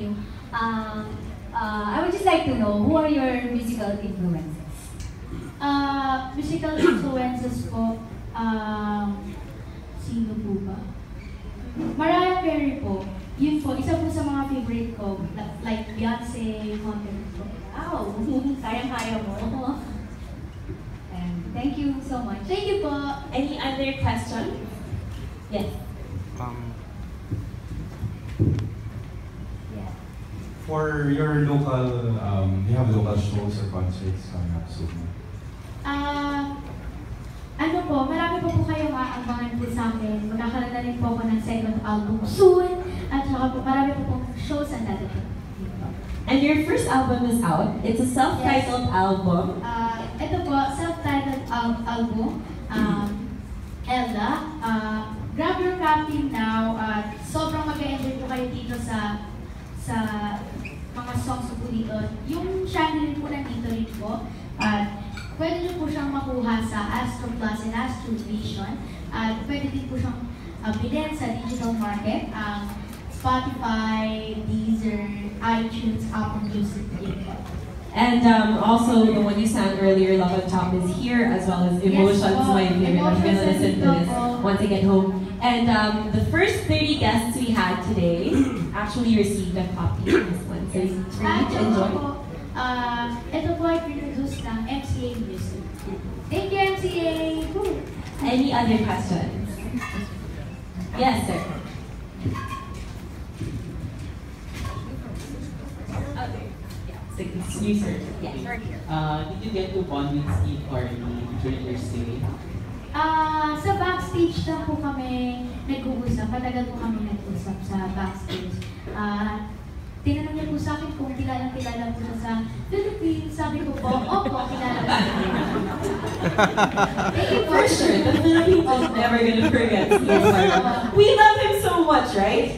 continue, I would just like to know, who are your musical influences? Musical influences po, sino po ba? Mariah Carey po. Yun po, isa po sa mga favorite ko. Like Beyonce, content po. Wow! Kayang-kaya mo. And thank you so much. Thank you po. Any other questions? Yes. Yeah. For your local, you have local shows or concerts coming up soon? Ano po, marami po kayong aabangan po sa amin. Magkakaroon na rin po ako ng second album soon. At saka po, marami po pong shows ang dadating. And your first album is out. It's a self-titled album. Ito po, self-titled album. Ella. Grab your copy now. Sobrang mag-enjoy po kayo dito sa mga songs po dito. Yung channel po nandito rin po. Pwede nyo po siyang makuha sa Astro Plus and Astro Vision. At pwede din po siyang bilhin sa digital market. Spotify, Deezer, iTunes, Apple Music. And also, the one you sang earlier, Love on Top, is here, as well as Emotions, my favorite. I'm going to listen to this once I get home. And the first 30 guests we had today actually received a copy of this one. So it's for you to enjoy. Ito po ay pinroduce ng MCA Music. Thank you, MCA! Woo. Any other questions? Yes, sir. It's you, sir. Yes. Did you get to bond with Steve Harvey during your stay? Sa backstage na po kami nag-uusap. Matagal po kami nag-uusap sa backstage. Tinanong niya po sa akin kung kilala po siya sa Philippines. Sabi ko po, opo, kilala po siya. Thank you po. For sure, the Philippines is never gonna forget Steve Harvey. We love him so much, right?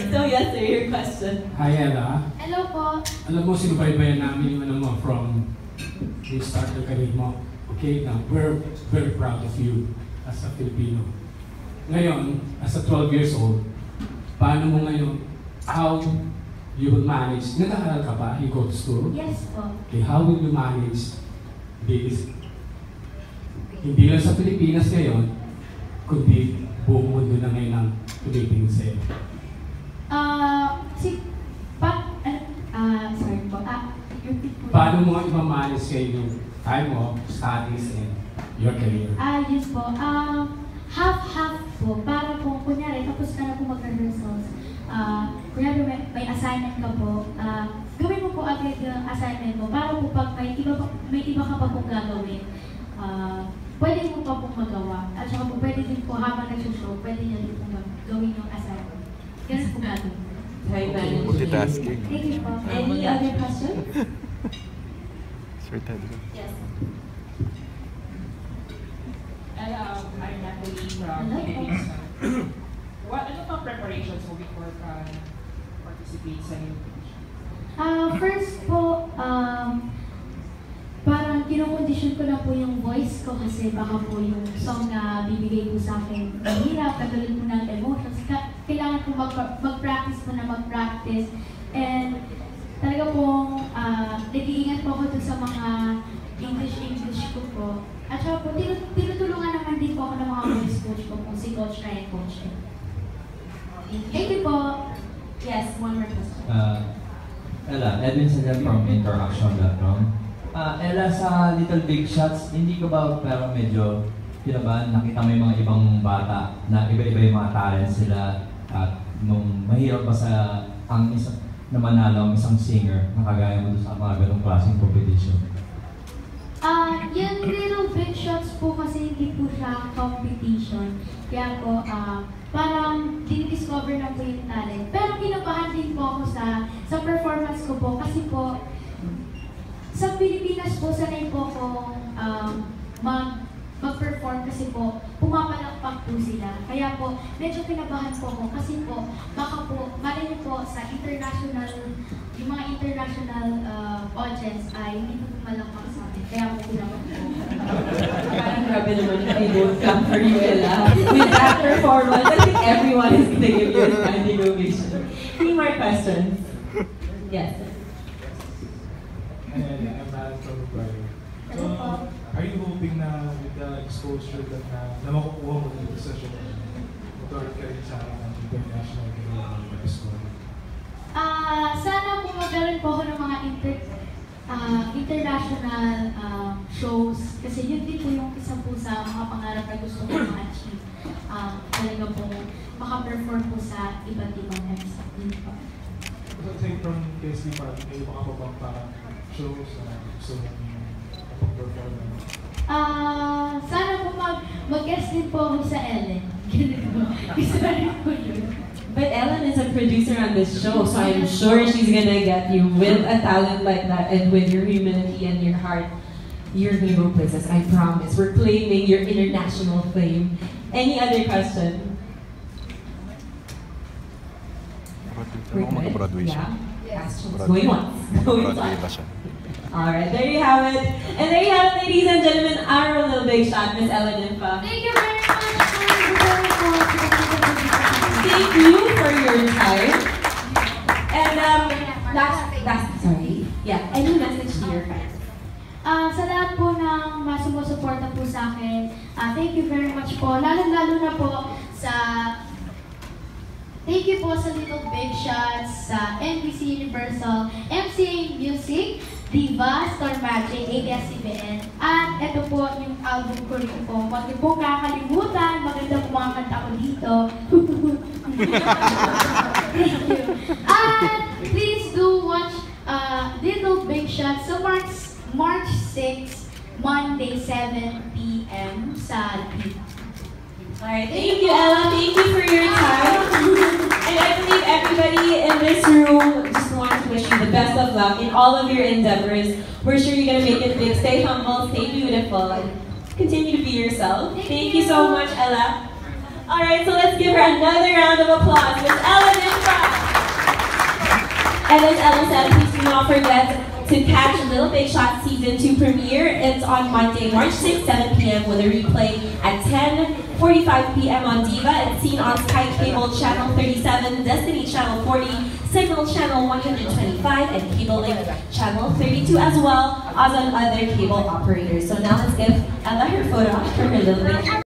So yes, sir, your question. Hi, Ella. Hello po. Alam mo, sinubaybayan namin yung ano mo from the start ng career mo. Okay, now, we're very proud of you as a Filipino. Ngayon, as a 12 years old, paano mo ngayon, how you will manage, nag-aaral ka ba? You go to school? Yes po. Okay, how will you manage this? Hindi lang sa Pilipinas ngayon, kundi buong mundo na ngayon ang Philippines sa'yo. Sorry po. Paano mo i-manage kayo yung time mo, studies, and your career? Yes po. Half-half po. Para po, kunyari, tapos ka na po mag-rehearsals. Kunyari, may assignment ka po. Gawin mo po agad yung assignment mo. Para po pag may iba ka pa pong gagawin, pwede mo pa pong magawa. At saka po, pwede din po habang nag-show, pwede niya din po gawin yung assignment. Ganun po gagawin. Okay, multitasking. Thank you po. Any other questions? Yes. I'm Natalie from Philippines. Ano pang preparations mo before ka participate sa iyo? First po, parang kinokondisyon ko na po yung voice ko kasi baka po yung song na bibigay ko sa akin mahirap, katulad po ng emotions. Kailangan po mag-practice po na mag-practice. And talaga pong nag-iingat po ako dun sa mga English ko po. At saka po, tinutulungan naman din po ako ng mga voice coach ko po, si Coach Ryan Coach. Thank you po. Yes, one more question. Ella, Edwin Sagan from Interaction.com. Ella, sa Little Big Shots, hindi ko ba pero medyo kinabahan, nakita mo yung mga ibang bata na iba-iba yung mga talents sila at nung mahirap pa sa ang isang na manalo ang isang singer na kagaya mo sa mga ganong klaseng competition? Yung Little Big Shots po kasi hindi po siya competition. Kaya po, parang dinidiscover na po yung talent. Pero kinabahan din po ako sa performance ko po kasi po, sa Pilipinas po, sanay po akong mag-perform kasi po, pumapalakpak po sila. Kaya po, medyo kinabahan po ako kasi po, baka po, malay niyo po sa international, yung mga international audience ay hindi po pumalakpak sa akin. Kaya po kinabahan po. Parang grabe naman if I don't come for you, Ella. With that performance, I think everyone is going to give you a standing ovation. Any more questions? Yes. And I'm Alan from Uruguay. So, are you hoping na with the exposure that na makukuha mo dito sa show, mag-work ka rin sa international story? Sana po magkaroon po ako ng mga international shows kasi yun din po yung isa po sa mga pangarap na gusto ko ma-achieve. Talaga po maka-perform po sa iba't ibang episode din po. So, aside from KSD Park, may mga pa bang parang shows na gusto mong perform? Sana po mag-guest din po ako sa Ellen. Gusto rin po yun. But Ellen is a producer on this show, so I'm sure she's gonna get you with a talent like that and with your humility and your heart. You're gonna go places, I promise. We're claiming your international fame. Any other question? We're good? Yeah? Going once. Going twice. Alright, there you have it. And there you have it, ladies and gentlemen, our little big shot, Miss Ellen Nympha. Thank you very much. Thank you for your time. And sorry. Yeah, any message to your fans? Sa lahat po ng sumusuporta po sa akin, thank you very much po. Lalo na po sa thank you po sa Little Big Shots, sa NBC Universal, MCA Music, Diva, Star Magic, ABS-CBN, at ito po yung album ko rin po. Huwag niyo po kakalimutan, maganda po mga kanta ko dito. Thank you. And please do watch Little Big Shots sa March 6, Monday, 7 p.m. sa Diva. Alright, thank you, Ella. Thank you for your time. And I believe everybody in this room just wants to wish you the best of luck in all of your endeavors. We're sure you're going to make it big. Stay humble, stay beautiful, and continue to be yourself. Thank you so much, Ella. Alright, so let's give her another round of applause. Miss Ella Nympha. And as Ella said, please do not forget to catch Little Big Shot Season 2 premiere. It's on Monday, March 6, 7 p.m. with a replay at 10:45 p.m. on Diva. It's seen on Sky Cable Channel 37, Destiny Channel 40, Signal Channel 125, and Cable Link Channel 32 as well as on other cable operators. So now let's give Ella her photo for her Little Big